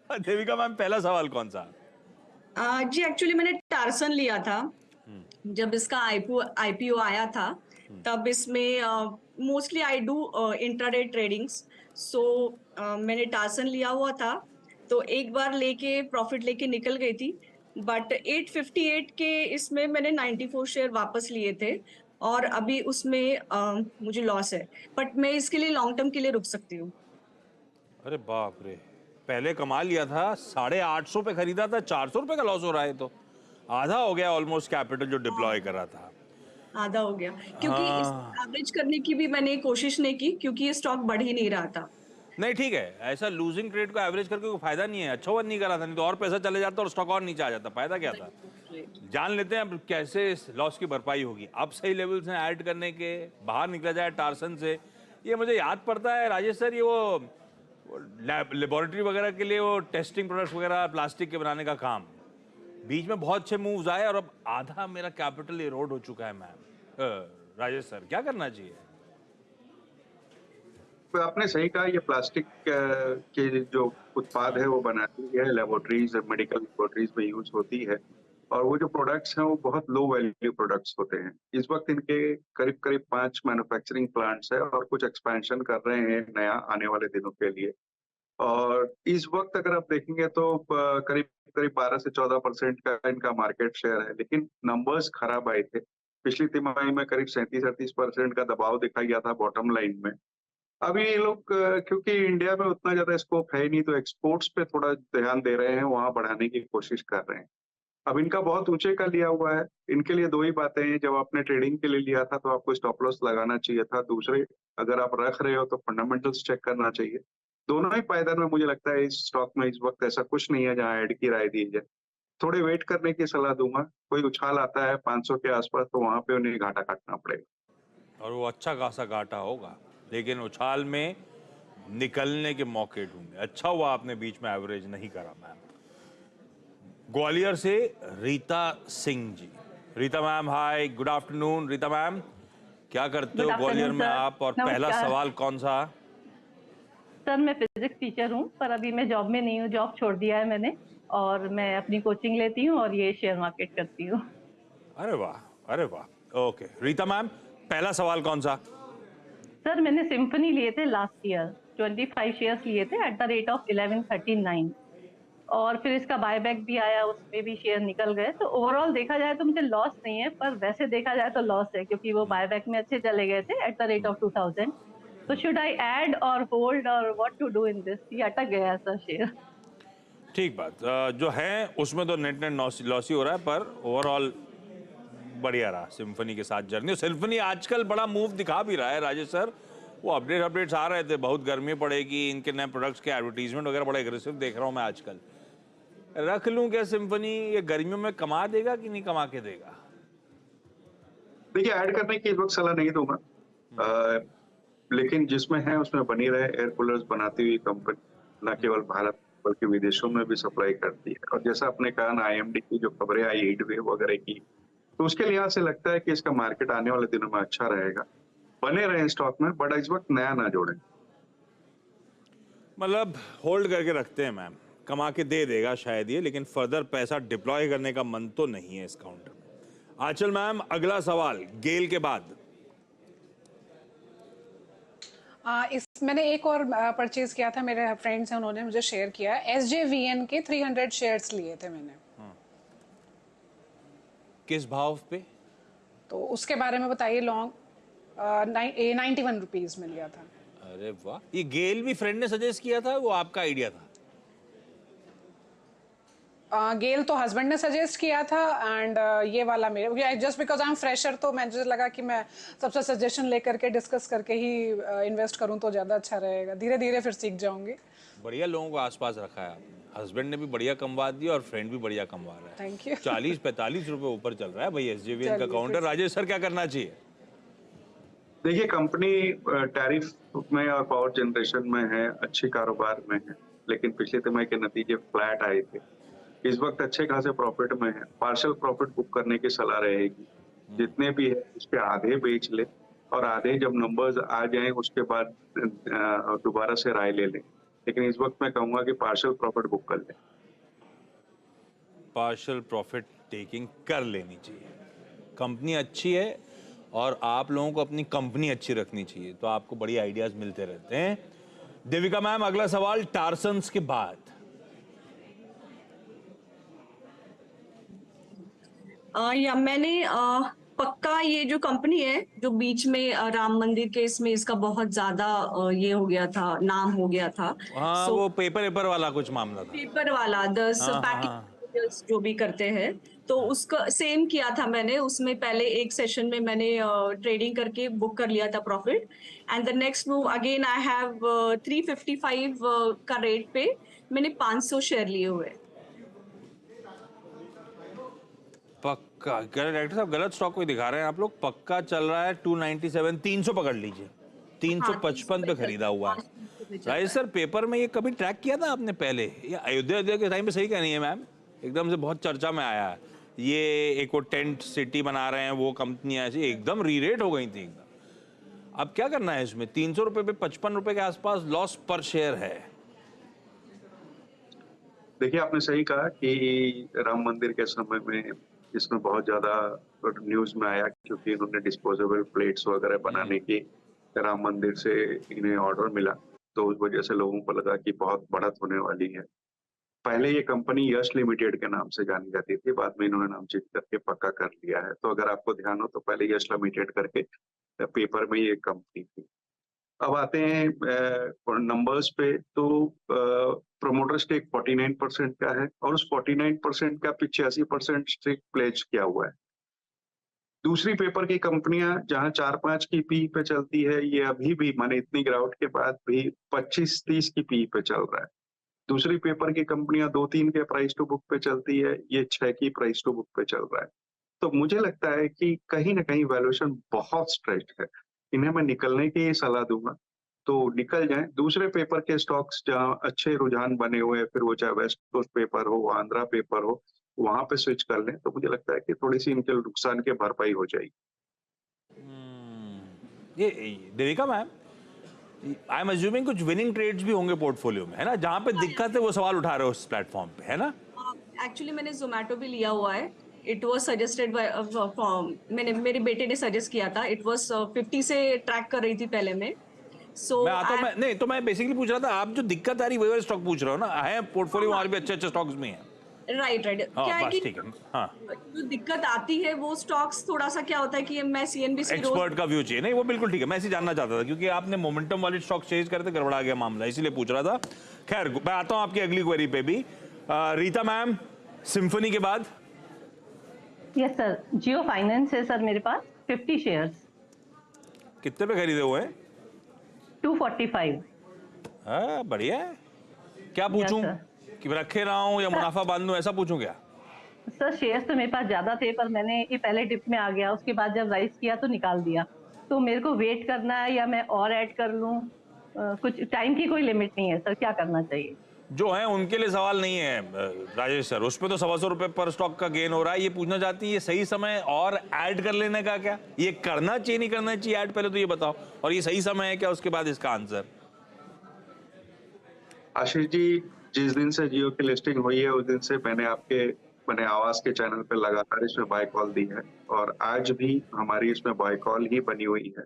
Devika ma'am, पहला सवाल कौन सा? जी एक्चुअली मैंने टार्सन लिया था जब इसका आईपीओ आया था। तब इसमें mostly I do intraday tradings. So मैंने टार्सन लिया हुआ था, तो एक बार लेके प्रॉफिट लेके निकल गई थी। बट 858 के इसमें मैंने 94 शेयर वापस लिए थे, और अभी उसमें मुझे लॉस है। बट मैं इसके लिए लॉन्ग टर्म के लिए रुक सकती हूँ। अरे बाप रे, पहले कमा लिया था, 850 पे खरीदा था, 400 रुपए का लॉस हो रहा है, तो आधा हो गया ऑलमोस्ट कैपिटल जो डिप्लॉय हाँ, करा था। आधा हो गया। क्योंकि इस हाँ, एवरेज करने की भी मैंने कोशिश नहीं की, क्योंकि ये स्टॉक बढ़ ही नहीं रहा था। नहीं ठीक है, ऐसा लूजिंग ट्रेड को एवरेज करके कोई फायदा नहीं है। अच्छा हुआ नहीं करा था, नहीं तो और पैसा चले जाता और स्टॉक और नीचे आ जाता, फायदा क्या था? जान लेते हैं अब कैसे इस लॉस की भरपाई होगी। अब सही लेवल से ऐड करने के बाहर निकला जाए टार्सन से। ये मुझे याद पड़ता है राजेश सर, ये वो लेबोरेटरी वगैरह के लिए वो टेस्टिंग प्रोडक्ट्स वगैरह प्लास्टिक के बनाने का काम, बीच में बहुत अच्छे मूव्स आए और अब आधा मेरा कैपिटल इरोड हो चुका है मैम। राजेश सर, क्या करना चाहिए? तो आपने सही कहा, ये प्लास्टिक के जो उत्पाद है वो बनाती है लेबोरेटरीज, मेडिकल लेबोरेटरीज में यूज होती है। और वो जो प्रोडक्ट्स हैं वो बहुत लो वैल्यू प्रोडक्ट्स होते हैं। इस वक्त इनके करीब करीब 5 मैन्युफैक्चरिंग प्लांट्स है और कुछ एक्सपेंशन कर रहे हैं नया आने वाले दिनों के लिए। और इस वक्त अगर आप देखेंगे तो करीब करीब 12 से 14% का इनका मार्केट शेयर है, लेकिन नंबर्स खराब आए थे। पिछली तिमाही में करीब 37-38% का दबाव दिखाई गया था बॉटम लाइन में। अभी ये लोग क्योंकि इंडिया में उतना ज्यादा स्कोप है ही नहीं, तो एक्सपोर्ट्स पे थोड़ा ध्यान दे रहे हैं, वहां बढ़ाने की कोशिश कर रहे हैं। अब इनका बहुत ऊंचे का लिया हुआ है। इनके लिए दो ही बातें हैं, जब आपने ट्रेडिंग के लिए लिया था तो आपको स्टॉप लॉस लगाना चाहिए था। दूसरे, अगर आप रख रहे हो तो फंडामेंटल्स चेक करना चाहिए। दोनों ही पायदान में मुझे लगता है इस स्टॉक में इस वक्त ऐसा कुछ नहीं है जहां ऐड की राय दी जाए। थोड़े वेट करने की सलाह दूंगा। कोई उछाल आता है 500 के आसपास तो वहां पे उन्हें घाटा काटना पड़ेगा। और वो अच्छा खासा घाटा होगा, लेकिन उछाल में निकलने के मौके ढूंढे। अच्छा हुआ आपने बीच में एवरेज नहीं करा मैम। ग्वालियर से रीता सिंह जी। रीता मैम, हाय, गुड आफ्टरनून। रीता मैम, क्या करते गुड हो ग्वालियर आफ्टरनून में सर। आप, और पहला नमस्कार सवाल कौन सा? सर, मैं फिजिक्स टीचर हूँ, पर अभी मैं जॉब में नहीं हूँ, जॉब छोड़ दिया है मैंने। और मैं अपनी कोचिंग लेती हूँ और ये शेयर मार्केट करती हूँ। अरे वाह, अरे वाह। ओके रीता मैम, पहला सवाल कौन सा? सर, मैंने सिम्फनी लिए थे लास्ट ईयर, 25 शेयर्स लिए थे एट द रेट ऑफ 1139। और फिर इसका बायबैक भी आया, उसमें भी शेयर निकल गए। तो ओवरऑल देखा जाए तो मुझे लॉस नहीं है, पर वैसे देखा जाए तो लॉस है, क्योंकि वो बायबैक में अच्छे चले गए थे एट द रेट ऑफ 2000। तो शुड आई ऐड और होल्ड, और what to do in this? ये अटक गया सर शेयर। ठीक बात। जो है उसमें तो नेट नेट लॉस ही हो रहा है, पर ओवरऑल बढ़िया रहा सिम्फनी के साथ जर्नी। सिम्फनी आजकल बड़ा मूव दिखा भी रहा है राजेश सर। वो अपडेट्स आ रहे थे, बहुत गर्मी पड़ेगी, इनके नए प्रोडक्ट्स के एडवर्टीजमेंट वगैरह बड़ा एग्रेसिव देख रहा हूँ मैं आजकल। रख लूं क्या सिम्फनी? ये गर्मियों में कमा देगा कि नहीं कमा के देगा? देखिए, ऐड करने की इस वक्त सलाह नहीं दूंगा। लेकिन जिसमें है उसमें बनी रहे। एयर कूलर्स बनाती हुई कंपनी न केवल भारत बल्कि विदेशों में भी सप्लाई करती है। और जैसा आपने कहा ना, आईएमडी की जो खबरें आई हीट वेव वगैरह की, तो उसके लिहाज से लगता है कि इसका मार्केट आने वाले दिनों में अच्छा रहेगा। बने रहे स्टॉक में, बट इस वक्त नया ना जोड़ें। मतलब होल्ड करके रखते हैं मैम, कमा के दे देगा शायद ये, लेकिन फर्दर पैसा डिप्लॉय करने का मन तो नहीं है इस काउंटर में। आंचल मैम, अगला सवाल गेल के बाद। इस मैंने एक और परचेज किया था, मेरे फ्रेंड्स हैं उन्होंने मुझे शेयर किया। SJVN के 300 शेयर्स लिए थे मैंने। किस भाव पे? तो उसके बारे में बताइए। लॉन्ग 91 रुपीज में लिया था। अरे वाह, ये गेल भी फ्रेंड ने सजेस्ट किया था, वो आपका आइडिया था? गेल तो हस्बैंड ने सजेस्ट किया था, एंड ये वाला मेरे, just because I am fresher, तो मुझे लगा कि मैं सबसे सजेशन लेकर के डिस्कस करके ही इन्वेस्ट करूं तो ज़्यादा अच्छा रहेगा। धीरे धीरे फिर सीख जाऊंगी। बढ़िया लोगों को आसपास रखा है आपने। हस्बैंड ने भी बढ़िया कमवा दिया और फ्रेंड भी बढ़िया कमवा रहा है। Thank you. 40-45 रुपए ऊपर चल रहा है भाई SJVN का काउंटर। राजेश सर, क्या करना चाहिए? देखिए, कंपनी टैरिफ में और पावर जनरेशन में है, अच्छी कारोबार में है, लेकिन पिछले तिमाही के नतीजे फ्लैट आए थे। इस वक्त अच्छे खासे प्रॉफिट में है। पार्शियल प्रॉफिट बुक करने की सलाह रहेगी। जितने भी है उसके आधे बेच ले, और आधे जब नंबर्स आ जाएं उसके बाद दोबारा से राय ले लें। लेकिन इस वक्त मैं कहूंगा कि पार्शियल प्रॉफिट बुक कर लें। पार्शियल प्रॉफिट टेकिंग कर लेनी चाहिए। कंपनी अच्छी है और आप लोगों को अपनी कंपनी अच्छी रखनी चाहिए, तो आपको बड़ी आइडियाज मिलते रहते हैं। देविका मैम, अगला सवाल टार्सन्स के बाद। या मैंने पक्का ये जो कंपनी है जो बीच में राम मंदिर के इसमें इसका बहुत ज्यादा ये हो गया था, नाम हो गया था। हाँ, सो वो पेपर वाला कुछ मामला था। पेपर वाला 10 हाँ, हाँ, पैकिंग हाँ। जो भी करते हैं, तो उसका सेम किया था मैंने। उसमें पहले एक सेशन में मैंने ट्रेडिंग करके बुक कर लिया था profit, and the next move again I have 355 का रेट पे मैंने 500 शेयर लिए हुए। पक्का डायरेक्टर साहब गलत स्टॉक कोई दिखा रहे हैं आप लोग। पक्का चल रहा है 297, 300 पकड़ लीजिए। 355 पे खरीदा हुआ है। राइट सर, पेपर में ये कभी ट्रैक किया था आपने पहले? ये अयोध्या के टाइम पे सही कहनी है मैम, एकदम से बहुत चर्चा में आया है। ये एक वो टेंट सिटी बना रहे हैं, वो कंपनियां ऐसी एकदम रीरेट हो गई थी एकदम। अब क्या करना है इसमें? 300 रुपए पे 55 रुपए के आसपास लॉस पर शेयर है। देखिए, आपने सही कहा कि राम मंदिर के समय में इसमें बहुत ज्यादा न्यूज में आया, क्योंकि इन्होंने डिस्पोजेबल प्लेट्स वगैरह बनाने की राम मंदिर से इन्हें ऑर्डर मिला, तो उस वजह से लोगों को लगा कि बहुत बढ़त होने वाली है। पहले ये कंपनी यश लिमिटेड के नाम से जानी जाती थी, बाद में इन्होंने नाम चेंज करके पक्का कर लिया है। तो अगर आपको ध्यान हो तो पहले यश लिमिटेड करके पेपर में ये कंपनी थी। अब आते हैं नंबर्स पे, तो प्रोमोटर स्टेक 49% का है और उस 49% का 85% स्टेक प्लेज किया हुआ है। दूसरी पेपर की कंपनियां जहां 4-5 की पी पे चलती है, ये अभी भी माने इतनी गिरावट के बाद भी 25-30 की पी पे चल रहा है। दूसरी पेपर की कंपनियां 2-3 के प्राइस टू बुक पे चलती है, ये 6 की प्राइस टू बुक पे चल रहा है। तो मुझे लगता है कि कहीं ना कहीं वैल्यूएशन बहुत स्ट्रेच्ड है। इन्हें मैं निकलने की सलाह दूंगा, तो निकल जाएं। दूसरे पेपर के स्टॉक्स जहां अच्छे रुझान बने हुए हैं, फिर वो चाहे वेस्ट कोस्ट पेपर हो, आंध्रा पेपर हो, वहां पे स्विच कर लें, तो मुझे लगता है कि थोड़ी सी इनके नुकसान की भरपाई हो जाएगी। ये Devika ma'am, I am assuming कुछ विनिंग ट्रेड्स भी होंगे पोर्टफोलियो में, है ना? जहां पे दिक्कत है वो सवाल उठा रहे हो उस प्लेटफॉर्म पे, है ना? एक्चुअली मैंने जोमेटो भी लिया हुआ है। इट वॉज सजेस्टेड बाय, मैंने मेरे बेटे ने सजेस्ट किया था। इट वॉज 50 से ट्रैक कर रही थी पहले में। सो मैं आता हूं, मैं नहीं तो मैं बेसिकली पूछ रहा था, आप जो दिक्कत आ रही वही वाले स्टॉक पूछ रहे हो ना? है पोर्टफोलियो में और भी अच्छे स्टॉक्स में है। राइट हाँ, क्या है बस कि ठीक है। हाँ, जो दिक्कत आती है वो स्टॉक्स थोड़ा सा क्या होता है कि मैं सीएनबीसी एक्सपर्ट का व्यू चाहिए। नहीं, वो बिल्कुल ठीक है, मैं इसे जानना चाहता था क्योंकि आपने मोमेंटम वाले स्टॉक चेंज करते गड़बड़ा गया मामला, इसीलिए पूछ रहा था। खैर, मैं आता हूं आपकी अगली क्वेरी पे भी। रीता मैम, सिम्फनी के बाद? यस सर, जियो फाइनेंस है सर मेरे पास 50 शेयर्स, कितने पे खरीदे हुए हैं? 245। हाँ, बढ़िया है। क्या पूछूं कि रखे रहा हूं या मुनाफा बांधूं, ऐसा पूछूं क्या? सर शेयर्स तो मेरे पास ज्यादा थे, पर मैंने ये पहले डिप में आ गया, उसके बाद जब राइज किया तो निकाल दिया। तो मेरे को वेट करना है या मैं और ऐड कर लूं? कुछ टाइम की कोई लिमिट नहीं है सर, क्या करना चाहिए? जो है उनके लिए सवाल नहीं है राजेश सर, उस पे तो 125 रुपए पर स्टॉक का गेन हो रहा है। ये पूछना चाहती है ये सही समय और ऐड कर लेने का क्या? ये करना चाहिए नहीं करना चाहिए ऐड, पहले तो ये बताओ। और ये सही समय है क्या, उसके बाद इसका आंसर। आशीष जी, जिस दिन से जियो की लिस्टिंग हुई है उस दिन से मैंने आवाज के चैनल पे लगातार इसमें बाय कॉल दी है, और आज भी हमारी इसमें बाय कॉल ही बनी हुई है।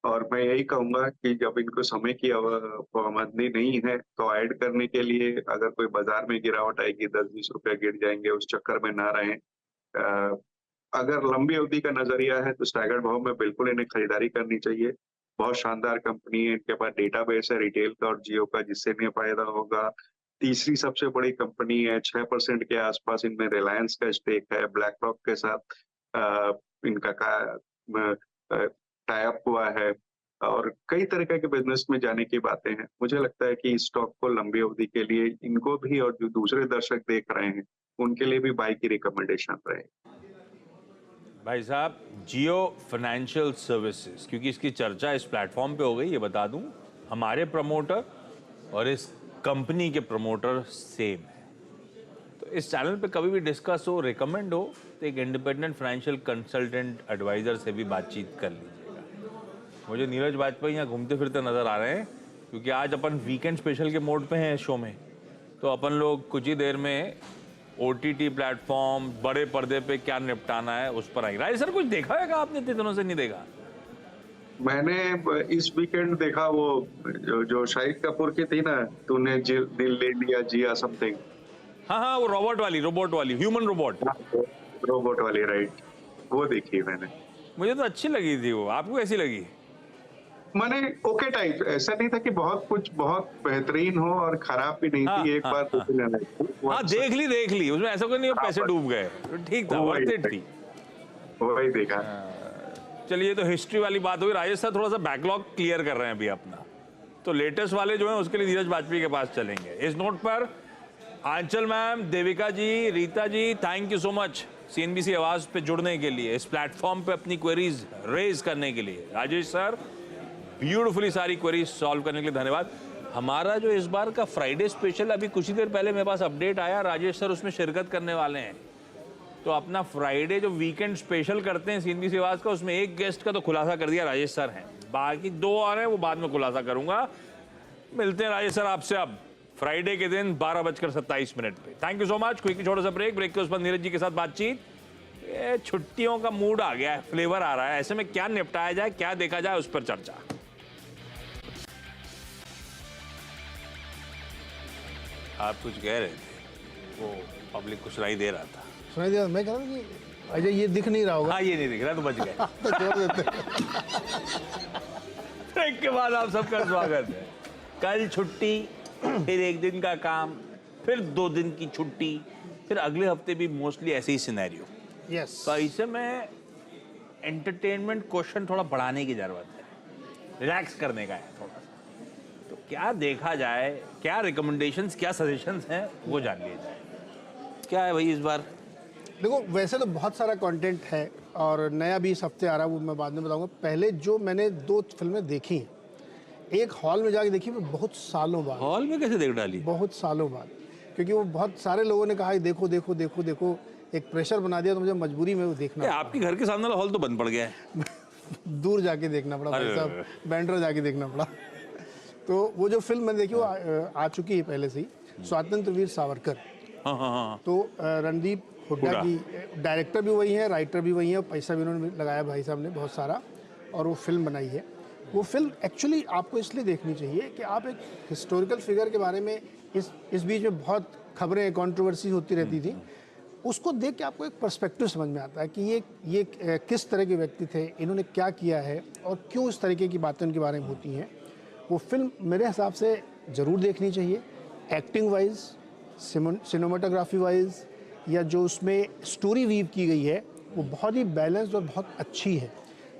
और मैं यही कहूंगा कि जब इनको समय की पाबंदी नहीं है, तो ऐड करने के लिए अगर कोई बाजार में गिरावट आएगी, 10-20 रुपए गिर जाएंगे, उस चक्कर में ना रहें। अगर लंबी अवधि का नजरिया है तो स्टैगर्ड भाव में बिल्कुल इन्हें खरीदारी करनी चाहिए। बहुत शानदार कंपनी है, इनके पास डेटाबेस है रिटेल का और जियो का, जिससे इन्हें फायदा होगा। तीसरी सबसे बड़ी कंपनी है, 6% के आसपास इनमें रिलायंस का स्टेक है। ब्लैक रॉक के साथ इनका टाई अप हुआ है, और कई तरह के बिजनेस में जाने की बातें हैं। मुझे लगता है कि इस स्टॉक को लंबी अवधि के लिए इनको भी, और जो दूसरे दर्शक देख रहे हैं उनके लिए भी बाय की रिकमेंडेशन रहे। भाई साहब, जियो फाइनेंशियल सर्विसेज, क्योंकि इसकी चर्चा इस प्लेटफॉर्म पे हो गई, ये बता दूं, हमारे प्रमोटर और इस कंपनी के प्रमोटर सेम है। तो इस चैनल पे कभी भी डिस्कस हो, रिकमेंड हो, तो एक इंडिपेंडेंट फाइनेंशियल कंसल्टेंट एडवाइजर से भी बातचीत कर लीजिएगा। मुझे नीरज वाजपेयी यहाँ घूमते फिरते नजर आ रहे हैं, क्योंकि आज अपन वीकेंड स्पेशल के मोड पे हैं शो में, तो अपन लोग कुछ ही देर में OTT प्लेटफॉर्म, बड़े पर्दे पे क्या निपटाना है उस पर आएंगे। राज सर कुछ देखा है क्या आपने, इतने दिनों से नहीं देखा? मैंने इस वीकेंड देखा वो जो शाहिद कपूर की थी ना, तूने दिल ले लिया जिया समथिंग। हाँ, वो रोबोट वाली ह्यूमन रोबोट वाली, राइट, वो देखी मैंने। मुझे तो अच्छी लगी थी वो, आपको कैसी लगी? मैंने ओके टाइप, ऐसा नहीं था कि बहुत बेहतरीन हो और खराब भी नहीं थी। एक बार हाँ, देख ली, उसमें ऐसा कोई नहीं पैसे डूब गए, ठीक था, वर्थ इट थी, वही देखा। चलिए, तो हिस्ट्री वाली बात हुई। राजेश सर थोड़ा सा बैकलॉग क्लियर कर रहे हैं अभी अपना, तो लेटेस्ट वाले जो हैं उसके लिए धीरज वाजपेयी के पास चलेंगे। इस नोट पर Anchal ma'am, Devika ji, Rita ji, thank you so much CNBC Awaaz पे जुड़ने के लिए, इस प्लेटफॉर्म पे अपनी क्वेरीज रेज करने के लिए। राजेश सर, ब्यूटीफुली सारी क्वेरीज सॉल्व करने के लिए धन्यवाद। हमारा जो इस बार का फ्राइडे स्पेशल, अभी कुछ ही देर पहले मेरे पास अपडेट आया, राजेश सर उसमें शिरकत करने वाले हैं। तो अपना फ्राइडे जो वीकेंड स्पेशल करते हैं CNBC आवाज का, उसमें एक गेस्ट का तो खुलासा कर दिया, राजेश सर हैं, बाकी 2 और हैं वो बाद में खुलासा करूंगा। मिलते हैं राजेश सर आपसे अब फ्राइडे के दिन 12:27 पे। Thank you so much. Quick छोटा सा ब्रेक के उस पर नीरज जी के साथ बातचीत। ये छुट्टियों का मूड आ गया है, फ्लेवर आ रहा है, ऐसे में क्या निपटाया जाए, क्या देखा जाए, उस पर चर्चा। आप कुछ कह रहे थे, वो पब्लिक को सुनाई दे रहा था। सुनाई दिया? मैं कह रहा था कि अजय ये दिख नहीं रहा होगा। हाँ, ये नहीं दिख रहा तो बच गए। तो छोड़ देते। ब्रेक के बाद आप सबका स्वागत है। कल छुट्टी, फिर 1 दिन का काम, फिर 2 दिन की छुट्टी, फिर अगले हफ्ते भी मोस्टली ऐसे ही सिनेरियो। यस। तो ऐसे में एंटरटेनमेंट क्वेश्चन थोड़ा बढ़ाने की जरूरत है, रिलैक्स करने का है थोड़ा सा। तो क्या देखा जाए, क्या रिकमेंडेशंस, क्या सजेशंस हैं, वो जान लिया जाए। क्या है भाई इस बार? देखो, वैसे तो बहुत सारा कंटेंट है और नया भी इस हफ्ते आ रहा है, वो मैं बाद में बताऊंगा। पहले जो मैंने 2 फिल्में देखी हैं, एक हॉल में जाके देखी, बहुत सालों बाद। हॉल में कैसे देख डाली? बहुत सालों बाद, क्योंकि वो बहुत सारे लोगों ने कहा देखो देखो देखो देखो, एक प्रेशर बना दिया, तो मुझे मजबूरी में वो देखना। आपके घर के सामने वाला हॉल तो बंद पड़ गया है। दूर जाके देखना पड़ा भाई साहब, बैंड्रा जाके देखना पड़ा। तो वो जो फिल्म मैंने देखी वो आ चुकी है पहले से ही, स्वतंत्र वीर सावरकर। हाँ। तो रणदीप हुड्डा की, डायरेक्टर भी वही है, राइटर भी वही है, पैसा भी उन्होंने लगाया भाई साहब ने बहुत सारा, और वो फिल्म बनाई है। वो फिल्म एक्चुअली आपको इसलिए देखनी चाहिए कि आप एक हिस्टोरिकल फिगर के बारे में, इस बीच में बहुत खबरें, कंट्रोवर्सी होती रहती थी, उसको देख के आपको एक पर्सपेक्टिव समझ में आता है कि ये किस तरह के व्यक्ति थे, इन्होंने क्या किया है और क्यों इस तरीके की बातें उनके बारे में होती हैं। वो फिल्म मेरे हिसाब से ज़रूर देखनी चाहिए। एक्टिंग वाइज, सिनेमाटोग्राफी वाइज, या जो उसमें स्टोरी वीव की गई है, वो बहुत ही बैलेंस्ड और बहुत अच्छी है।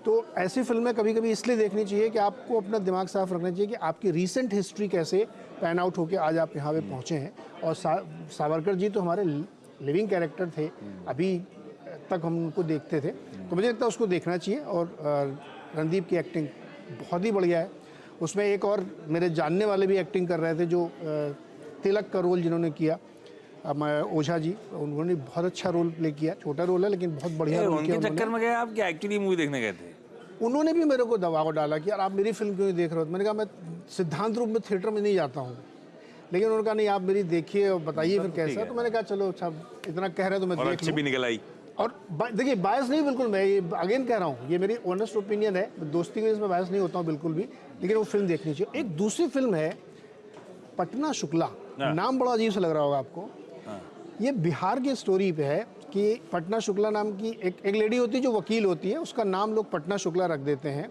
तो ऐसी फिल्में कभी कभी इसलिए देखनी चाहिए कि आपको अपना दिमाग साफ रखना चाहिए कि आपकी रीसेंट हिस्ट्री कैसे पैन आउट होकर आज आप यहाँ पे पहुँचे हैं। और सावरकर जी तो हमारे लिविंग कैरेक्टर थे, अभी तक हम उनको देखते थे, तो मुझे लगता है उसको देखना चाहिए। और रणदीप की एक्टिंग बहुत ही बढ़िया है। उसमें एक और मेरे जानने वाले भी एक्टिंग कर रहे थे, जो तिलक का रोल जिन्होंने किया, ओझा जी, उन्होंने बहुत अच्छा रोल प्ले किया। छोटा रोल है लेकिन बहुत बढ़िया रोल किया। उनके चक्कर में गए आप क्या एक्चुअली मूवी देखने गए थे? उन्होंने भी मेरे को दबाव डाला कि यार आप मेरी फिल्म क्यों नहीं देख रहे हो। मैंने कहा मैं सिद्धांत रूप में थिएटर में नहीं जाता हूँ, लेकिन उन्होंने कहा नहीं आप मेरी देखिए और बताइए फिर कैसा। तो मैंने कहा चलो अच्छा, इतना कह रहे तो मैं देख लूं। भी निकल आई। और देखिए, बायस नहीं बिल्कुल, मैं ये अगेन कह रहा हूँ, ये मेरी ऑनेस्ट ओपिनियन है, दोस्ती के इसमें बायस नहीं होता हूँ बिल्कुल भी, लेकिन वो फिल्म देखनी चाहिए। एक दूसरी फिल्म है पटना शुक्ला, नाम बड़ा अजीब सा लग रहा होगा आपको। ये बिहार की स्टोरी पे है कि पटना शुक्ला नाम की एक लेडी होती है जो वकील होती है, उसका नाम लोग पटना शुक्ला रख देते हैं,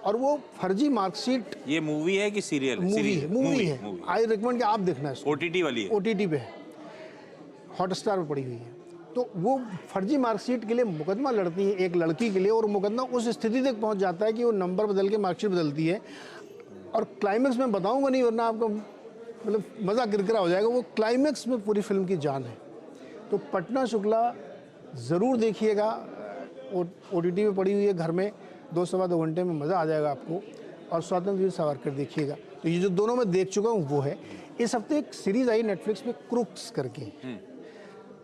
और वो फर्जी मार्कशीट। ये मूवी है कि सीरियल? मूवी है। आई रिकमेंड कि आप देखना है। OTT वाली है? OTT पे है, हॉटस्टार पे पड़ी हुई है। तो वो फर्जी मार्कशीट के लिए मुकदमा लड़ती है एक लड़की के लिए, और मुकदमा उस स्थिति तक पहुंच जाता है कि वो नंबर बदल के मार्कशीट बदलती है। और क्लाइमेक्स में बताऊंगा नहीं वरना आपको मतलब मज़ा किरकिरा हो जाएगा। वो क्लाइमेक्स में पूरी फिल्म की जान है। तो पटना शुक्ला ज़रूर देखिएगा, OTT पे पड़ी हुई है, घर में 2-2.25 घंटे में मज़ा आ जाएगा आपको। और स्वतंत्र वीर सावरकर देखिएगा। तो ये जो दोनों मैं देख चुका हूँ वो है। इस हफ्ते एक सीरीज़ आई नेटफ्लिक्स पे, क्रूक्स करके,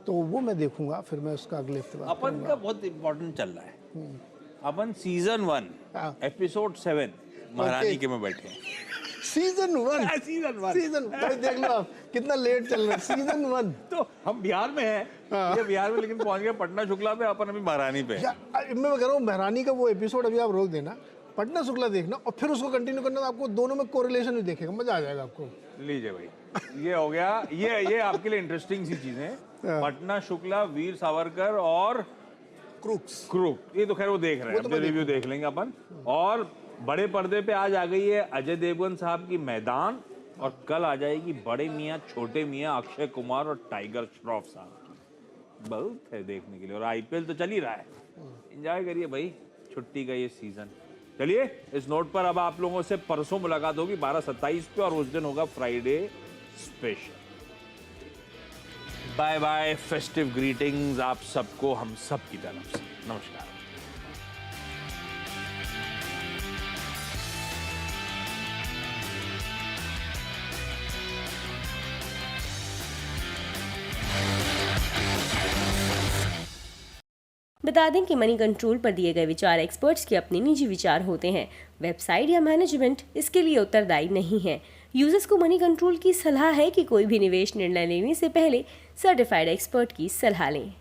तो वो मैं देखूंगा, फिर मैं उसका अगले हफ्ते बात अपन का बहुत इम्पोर्टेंट चल रहा है। अपन सीजन 1 एपिसोड 7 महारानी के में बैठे हैं। सीजन 1 सीजन 1 भाई देख लो आप कितना लेट चल रहा है, सीजन 1। तो हम बिहार में हैं, ये बिहार में, लेकिन पहुंच गए पटना शुक्ला पे, अपन अभी महारानी पे हैं। मैं कह रहा हूँ महारानी का वो एपिसोड अभी आप रोक देना, पटना शुक्ला देखना और फिर उसको कंटिन्यू करना, आपको दोनों में कोरिलेशन भी देखेगा, मजा आ जाएगा आपको। लीजिए भाई, ये हो गया, ये आपके लिए इंटरेस्टिंग सी चीजें, पटना शुक्ला, वीर सावरकर और क्रूक, ये तो खैर वो देख रहे हैं, अपने रिव्यू देख लेंगे अपन। और बड़े पर्दे पे आज आ गई है अजय देवगन साहब की मैदान, और कल आ जाएगी बड़े मियाँ छोटे मियाँ अक्षय कुमार और टाइगर श्रॉफ साहब की। बहुत है देखने के लिए, और आईपीएल तो चल ही रहा है, एंजॉय करिए भाई छुट्टी का ये सीजन। चलिए, इस नोट पर अब आप लोगों से परसों मुलाकात होगी 12/27 पे, और उस दिन होगा Friday special. Bye bye, festive greetings आप सबको हम सब की तरफ से, नमस्कार। बता दें कि मनी कंट्रोल पर दिए गए विचार एक्सपर्ट्स के अपने निजी विचार होते हैं। वेबसाइट या मैनेजमेंट इसके लिए उत्तरदायी नहीं है। यूजर्स को मनी कंट्रोल की सलाह है कि कोई भी निवेश निर्णय लेने से पहले सर्टिफाइड एक्सपर्ट की सलाह लें।